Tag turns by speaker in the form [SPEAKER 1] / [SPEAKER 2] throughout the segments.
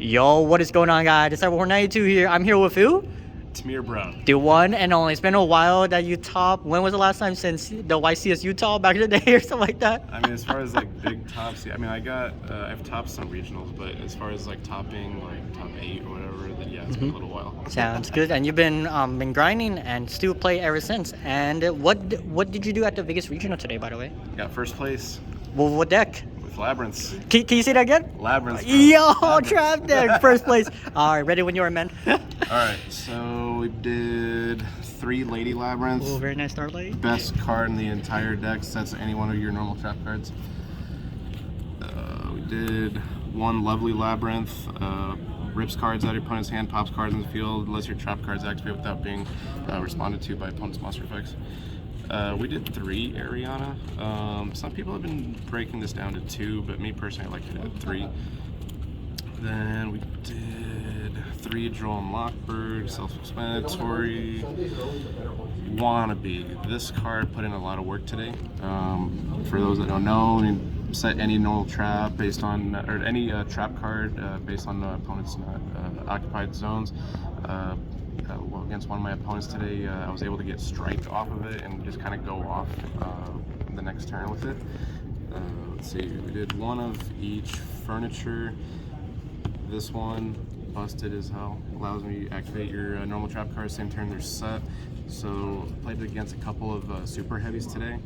[SPEAKER 1] Yo, what is going on, guys? It's Cyber492 here. I'm here with who?
[SPEAKER 2] Tamir, bro.
[SPEAKER 1] The one and only. It's been a while that you top. When was the last time since the YCS Utah back in the day or something like that?
[SPEAKER 2] I mean, as far as like big tops, yeah, I mean, I've topped some regionals, but as far as like topping like top 8 or whatever, then yeah, it's been a little while.
[SPEAKER 1] Sounds good. And you've been grinding and still play ever since. And what did you do at the Vegas regional today, by the way?
[SPEAKER 2] Got first place
[SPEAKER 1] Well, what deck?
[SPEAKER 2] with labyrinths.
[SPEAKER 1] Can you say that again?
[SPEAKER 2] Labyrinths. Bro.
[SPEAKER 1] Yo,
[SPEAKER 2] Labyrinths.
[SPEAKER 1] trap deck, first place. All right, ready when you are, man.
[SPEAKER 2] All right, so we did 3 lady labyrinths.
[SPEAKER 1] Oh, very nice start, lady.
[SPEAKER 2] Best card in the entire deck sets any one of your normal trap cards. We did 1 lovely labyrinth. Rips cards out of your opponent's hand, pops cards in the field, unless your trap cards activate without being responded to by opponent's monster effects. We did 3 Ariana. Some people have been breaking this down to 2, but me personally, I like it at 3. Then we did 3 Droll and Lockbird, self-explanatory. Wannabe. This card put in a lot of work today. For those that don't know, I mean, set any normal trap based on, or any trap card based on the opponent's occupied zones. Well, against one of my opponents today, I was able to get strike off of it and just kind of go off the next turn with it. Let's see, we did 1 of each furniture. This one, busted as hell, allows me to activate your normal trap cards same turn they're set. So played it against a couple of super heavies today.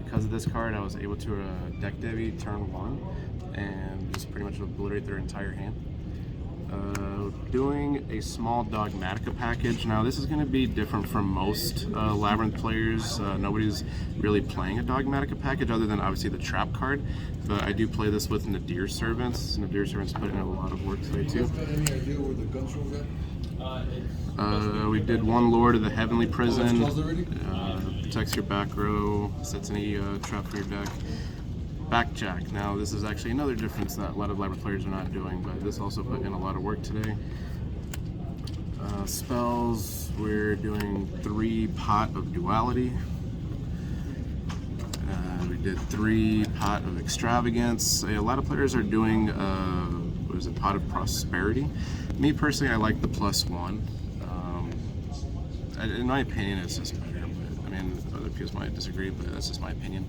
[SPEAKER 2] Because of this card, I was able to deck Devi turn 1 and just pretty much obliterate their entire hand. Doing a small Dogmatica package. Now this is going to be different from most Labyrinth players. Nobody's really playing a Dogmatica package other than obviously the trap card. But I do play this with Nadir Servants. Nadir Servants put in a lot of work today too. We did 1 Lord of the Heavenly Prison. Protects your back row, sets any trap in your deck. Backjack. Now this is actually another difference that a lot of Labyrinth players are not doing, but this also put in a lot of work today. Spells, we're doing 3 Pot of Duality. We did 3 Pot of Extravagance. A lot of players are doing, what is it, Pot of Prosperity. Me personally, I like the +1. In my opinion, it's just better. But, I mean, other people might disagree, but that's just my opinion.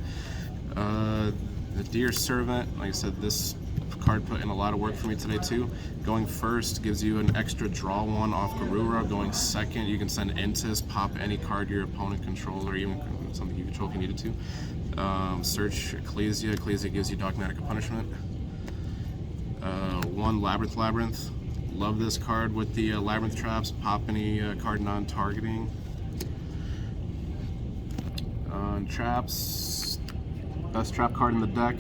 [SPEAKER 2] The Dear Servant, like I said, this card put in a lot of work for me today too. Going first gives you an extra draw 1 off Garura. Going second, you can send Intis, pop any card your opponent controls, or even something you control if you needed to. Search Ecclesia. Ecclesia gives you Dogmatica Punishment. 1 Labyrinth. Love this card with the Labyrinth traps. Pop any card non-targeting. On traps, best trap card in the deck,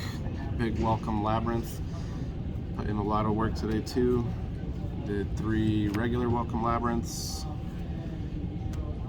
[SPEAKER 2] Big Welcome Labyrinth. Put in a lot of work today too. Did 3 regular Welcome Labyrinths.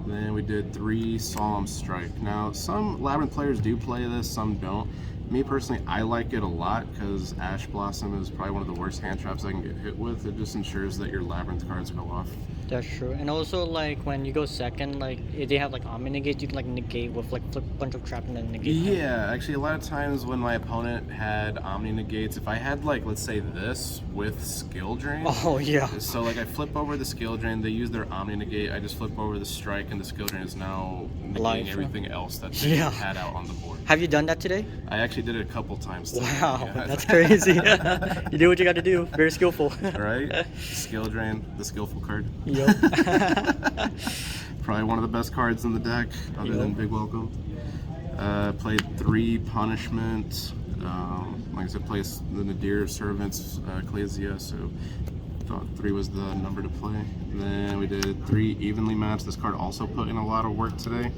[SPEAKER 2] Then we did 3 Solemn Strike. Now, some Labyrinth players do play this, some don't. Me personally, I like it a lot because Ash Blossom is probably one of the worst hand traps I can get hit with. It just ensures that your Labyrinth cards go off.
[SPEAKER 1] That's true. And also, like, when you go second, like, if they have, like, Omni negate, you can, like, negate with, like, flip a bunch of trap and then negate.
[SPEAKER 2] Yeah, actually, a lot of times when my opponent had Omni negates, if I had, like, let's say this with Skill Drain.
[SPEAKER 1] Oh, yeah.
[SPEAKER 2] So, like, I flip over the Skill Drain, they use their Omni negate, I just flip over the Strike, and the Skill Drain is now negating everything else that they had out on the board.
[SPEAKER 1] Have you done that today?
[SPEAKER 2] I actually did it a couple times today.
[SPEAKER 1] Wow,
[SPEAKER 2] Yeah.
[SPEAKER 1] that's crazy. You do what you got to do. Very skillful.
[SPEAKER 2] Right? Skill Drain, the skillful card.
[SPEAKER 1] Yep.
[SPEAKER 2] Probably one of the best cards in the deck, other than Big Welcome. Played 3 Punishment. Like I said, played the Nadir Servants, Ecclesia, so thought 3 was the number to play. And then we did 3 Evenly Matched. This card also put in a lot of work today.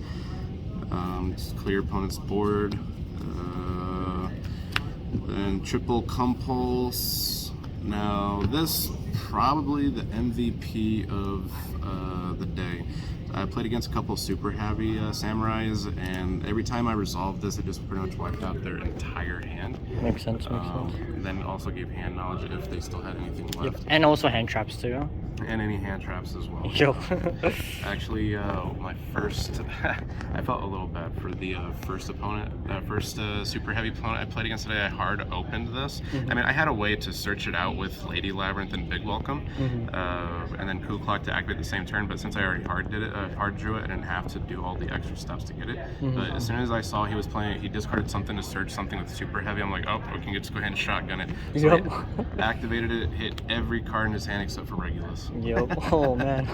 [SPEAKER 2] Just clear opponent's board. Then Triple Compulse. Now this probably the MVP of the day. I played against a couple of super heavy samurais, and every time I resolved this, it just pretty much wiped out their entire hand.
[SPEAKER 1] Makes sense.
[SPEAKER 2] And then also gave hand knowledge if they still had anything left.
[SPEAKER 1] Yep. And also hand traps too.
[SPEAKER 2] and any hand traps as well.
[SPEAKER 1] Yo.
[SPEAKER 2] Actually, my first, I felt a little bad for the first opponent, first super heavy opponent I played against today. I hard opened this. I mean, I had a way to search it out with Lady Labyrinth and Big Welcome, and then Coup Clock to activate the same turn. But since I already hard drew it, I didn't have to do all the extra steps to get it. But as soon as I saw he was playing it, he discarded something to search something with super heavy. I'm like, oh, we can just go ahead and shotgun it. So I activated it, hit every card in his hand except for Regulus.
[SPEAKER 1] Yep. Oh man.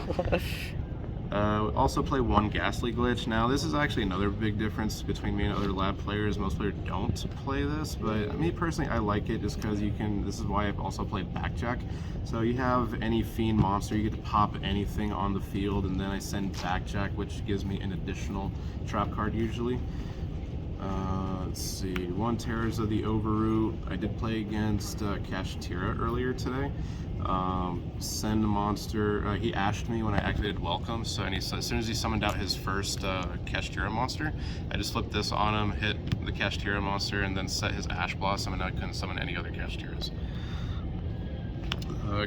[SPEAKER 2] Also play one Ghastly Glitch. Now this is actually another big difference between me and other lab players. Most players don't play this, but me personally I like it just because you can, this is why I've also played Backjack. So you have any fiend monster, you get to pop anything on the field, and then I send Backjack, which gives me an additional trap card usually. Let's see, one Terrors of the Overroot. I did play against Kashtira earlier today. Send a monster. He ashed me when I activated Welcome, so as soon as he summoned out his first Kashtira monster, I just flipped this on him, hit the Kashtira monster, and then set his Ash Blossom, and I couldn't summon any other Kashtiras.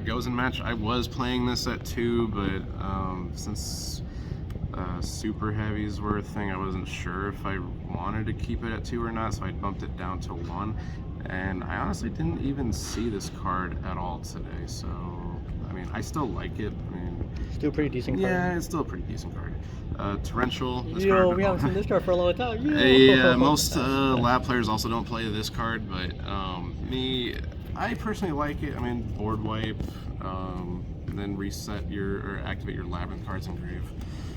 [SPEAKER 2] Goes in match. I was playing this at 2, but since super heavies were a thing, I wasn't sure if I wanted to keep it at 2 or not, so I bumped it down to 1. And I honestly didn't even see this card at all today, so I mean, I still like it. I mean,
[SPEAKER 1] Still a pretty decent card.
[SPEAKER 2] yeah, it's still a pretty decent card. Torrential.
[SPEAKER 1] Yo, we haven't seen this card for a long time. Yo.
[SPEAKER 2] Yeah, most lab players also don't play this card, but I personally like it. I mean, board wipe, and then reset or activate your labyrinth cards in grave.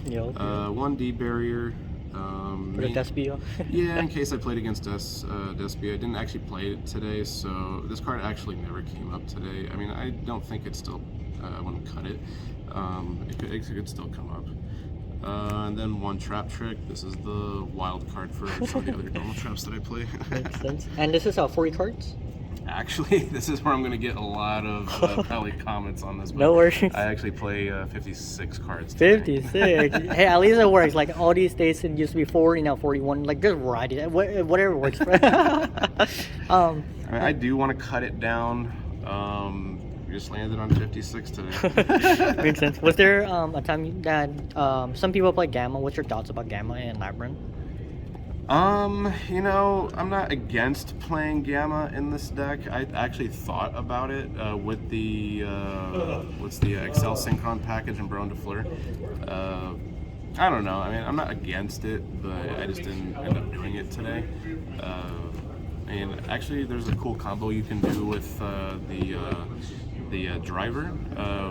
[SPEAKER 1] Yo.
[SPEAKER 2] 1D barrier.
[SPEAKER 1] For the Despia.
[SPEAKER 2] Yeah, in case I played against Despia. I didn't actually play it today, so this card actually never came up today. I mean, I don't think it's still, I wouldn't cut it. It could still come up. And then one Trap Trick. This is the wild card for some of the other normal traps that I play.
[SPEAKER 1] Makes sense. And this is 40 cards?
[SPEAKER 2] Actually, this is where I'm going to get a lot of probably comments on this.
[SPEAKER 1] No worries.
[SPEAKER 2] I actually play 56 cards today.
[SPEAKER 1] 56. Hey, at least it works. Like all these days, it used to be 40, now 41. Like just ride it. Whatever works.
[SPEAKER 2] I do want to cut it down. We just landed on 56 today.
[SPEAKER 1] Makes sense. Was there a time that some people play Gamma? What's your thoughts about Gamma and Labyrinth?
[SPEAKER 2] You know, I'm not against playing Gamma in this deck. I actually thought about it with the what's the Excel Synchron package and Baron de Fleur. I don't know. I mean, I'm not against it, but I just didn't end up doing it today. And actually, there's a cool combo you can do with the driver.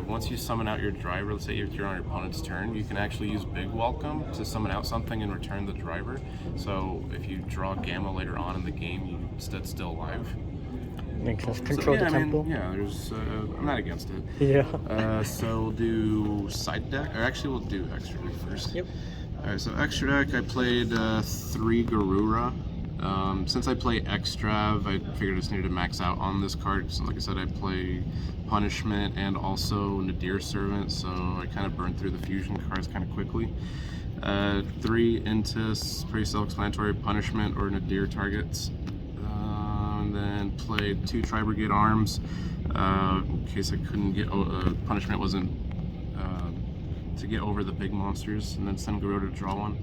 [SPEAKER 2] Once you summon out your driver, let's say if you're on your opponent's turn, you can actually use Big Welcome to summon out something and return the driver. So if you draw Gamma later on in the game, you instead still alive.
[SPEAKER 1] Makes sense. Control
[SPEAKER 2] so, yeah,
[SPEAKER 1] the tempo.
[SPEAKER 2] Yeah, there's. I'm not against it.
[SPEAKER 1] Yeah.
[SPEAKER 2] So we'll do side deck, or actually we'll do extra deck first.
[SPEAKER 1] Yep.
[SPEAKER 2] All right. So extra deck, I played 3 Garura. Since I play Extrav, I figured I just needed to max out on this card. So like I said, I play Punishment and also Nadir Servant, so I kind of burned through the fusion cards kind of quickly. 3 Intis, pretty self-explanatory, Punishment or Nadir targets. And then played 2 Tri-Brigade Arms, in case I couldn't get, Punishment wasn't to get over the big monsters, and then send Garuda to draw 1.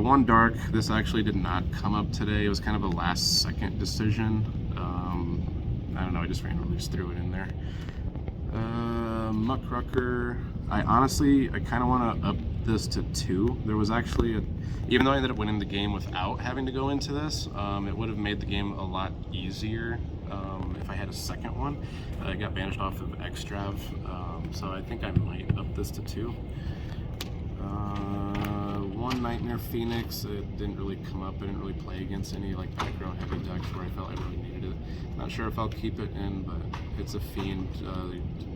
[SPEAKER 2] 1 Dark, this actually did not come up today. It was kind of a last second decision. I don't know, I just randomly just threw it in there. Muckrucker, I kind of want to up this to 2. There was actually even though I ended up winning the game without having to go into this, it would have made the game a lot easier if I had a second one. I got banished off of Extrav, so I think I might up this to 2. 1 Nightmare Phoenix, it didn't really come up. I didn't really play against any like back row heavy decks where I felt I really needed it. Not sure if I'll keep it in, but it's a fiend.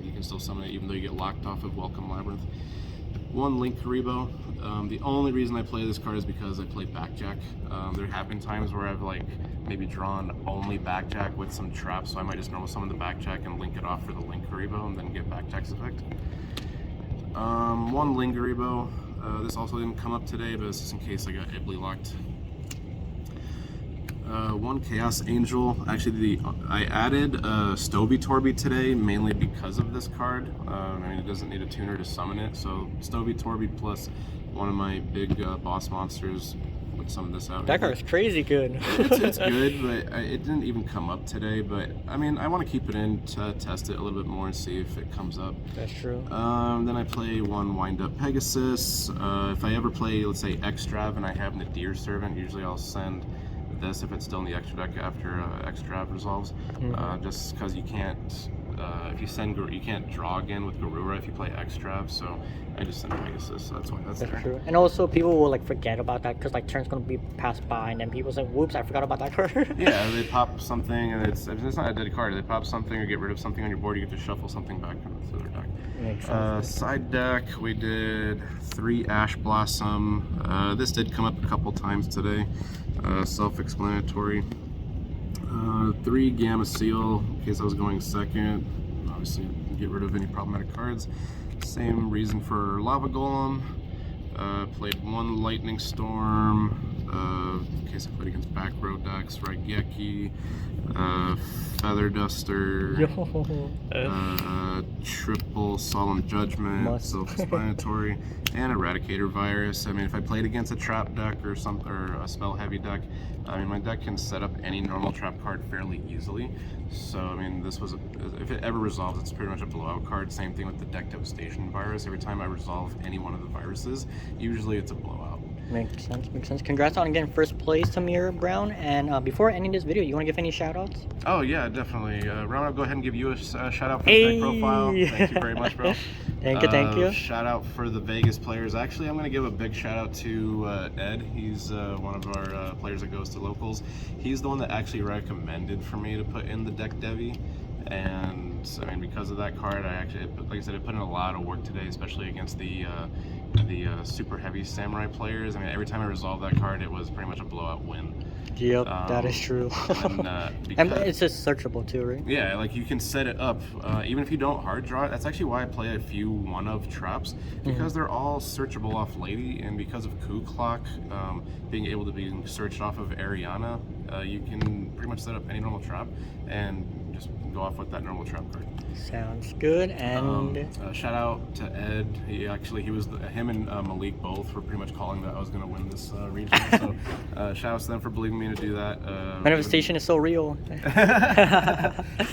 [SPEAKER 2] You can still summon it even though you get locked off of Welcome Labyrinth. 1 Link Karibo. The only reason I play this card is because I play Backjack. There have been times where I've like maybe drawn only Backjack with some traps, so I might just normal summon the Backjack and link it off for the Link Karibo and then get Backjack's effect. 1 Lingaribo. This also didn't come up today, but it's just in case I got Ibly locked. One Chaos Angel. Actually, I added Stovey Torby today mainly because of this card. I mean, it doesn't need a tuner to summon it, so Stovey Torby plus one of my big boss monsters would summon this out.
[SPEAKER 1] That card is crazy good.
[SPEAKER 2] It's good, but it didn't even come up today. But I mean, I want to keep it in to test it a little bit more and see if it comes up.
[SPEAKER 1] That's true.
[SPEAKER 2] Then I play one Wind Up Pegasus. If I ever play, let's say, Extrav and I have Nadir Servant, usually I'll send this if it's still in the extra deck after Extrav resolves. Just because you can't, if you send you can't draw again with Garura if you play Extrav, so I just send Pegasus, so that's why that's there.
[SPEAKER 1] True. And also people will like forget about that because like turns gonna be passed by and then people say, whoops, I forgot about that card.
[SPEAKER 2] Yeah, they pop something and it's not a dead card. They pop something or get rid of something on your board, you get to shuffle something back to their deck.
[SPEAKER 1] Makes sense.
[SPEAKER 2] Side deck, we did 3 Ash Blossom. This did come up a couple times today. Self-explanatory. 3 Gamma Seal, in case I was going second. Obviously, get rid of any problematic cards. Same reason for Lava Golem. Played 1 Lightning Storm. In case I played against back row decks, Raigeki, Feather Duster, triple Solemn Judgment, Self-Explanatory, and Eradicator Virus. I mean, if I played against a trap deck or a spell heavy deck, I mean, my deck can set up any normal trap card fairly easily. So, I mean, this was if it ever resolves, it's pretty much a blowout card. Same thing with the Deck Devastation Virus. Every time I resolve any one of the viruses, usually it's a blowout.
[SPEAKER 1] Makes sense, makes sense. Congrats on getting first place, Tamir Brown. And before ending this video, you want to give any shout outs?
[SPEAKER 2] Oh, yeah, definitely. Ron, I'll go ahead and give you a shout out for the deck profile. Thank you very much, bro.
[SPEAKER 1] Thank you.
[SPEAKER 2] Shout out for the Vegas players. Actually, I'm going to give a big shout out to Ed. He's one of our players that goes to locals. He's the one that actually recommended for me to put in the deck Devi. And I mean, because of that card, like I said, I put in a lot of work today, especially against the super heavy samurai players. I mean, every time I resolved that card, it was pretty much a blowout win.
[SPEAKER 1] Yep, that is true. And it's just searchable too, right?
[SPEAKER 2] Yeah, like you can set it up, even if you don't hard draw it. That's actually why I play a few one-of traps, because they're all searchable off Lady, and because of Coup Clock being able to be searched off of Ariana, you can pretty much set up any normal trap and just go off with that normal trap card.
[SPEAKER 1] Sounds good. And
[SPEAKER 2] shout out to Ed. Him and Malik both were pretty much calling that I was going to win this region. So shout out to them for believing me to do that.
[SPEAKER 1] Manifestation is so real.
[SPEAKER 2] Then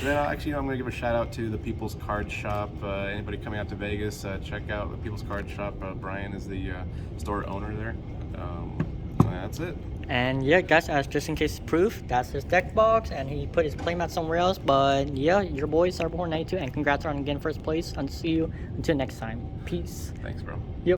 [SPEAKER 2] actually, I'm going to give a shout out to the People's Card Shop. Anybody coming out to Vegas, check out the People's Card Shop. Brian is the store owner there. That's it.
[SPEAKER 1] And yeah, guys, just in case proof, that's his deck box, and he put his playmat somewhere else. But yeah, your boy Cyberborn92, and congrats on getting first place. And see you until next time. Peace.
[SPEAKER 2] Thanks, bro.
[SPEAKER 1] Yep.